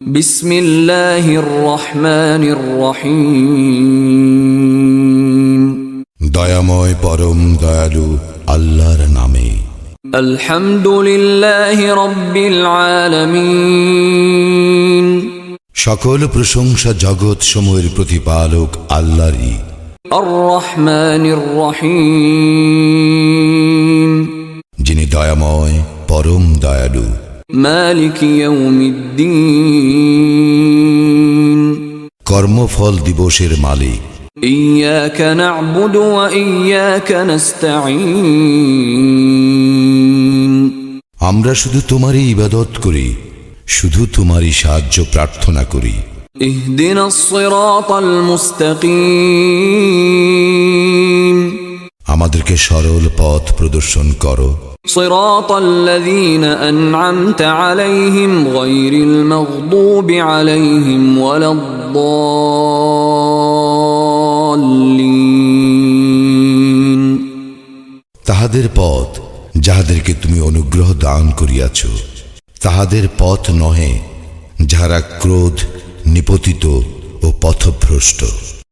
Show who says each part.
Speaker 1: বিসমিল্লাহির রহমানির রহিম।
Speaker 2: দয়াময় পরম দয়ালু আল্লাহর নামে।
Speaker 1: আলহামদুলিল্লাহি রাব্বিল আলামিন।
Speaker 2: সকল প্রশংসা জগৎ সমূহের প্রতিপালক আল্লাহরই।
Speaker 1: আর রহমানির রহিম।
Speaker 2: যিনি দয়াময় পরম দয়ালু।
Speaker 1: মালিক ইয়াউমিদ্দিন।
Speaker 2: কর্মফল দিবসের মালিক।
Speaker 1: ইয়্যাকা না'বুদু ওয়া ইয়্যাকা নাস্তাঈন।
Speaker 2: আমরা শুধু তোমারই ইবাদত করি, শুধু তোমারই সাহায্য প্রার্থনা করি।
Speaker 1: ইহদিনাস সিরাতাল মুস্তাকিম।
Speaker 2: আমাদেরকে সরল পথ প্রদর্শন করো।
Speaker 1: সিরাতাল্লাযীনা আন'আমতা আলাইহিম গায়রিল মাগদুবি আলাইহিম ওয়ালাদ-দাল্লিন।
Speaker 2: তাহাদের পথ যাহাদেরকে তুমি অনুগ্রহ দান করিয়াছ, তাহাদের পথ নহে যাহারা ক্রোধ নিপতিত ও পথভ্রষ্ট।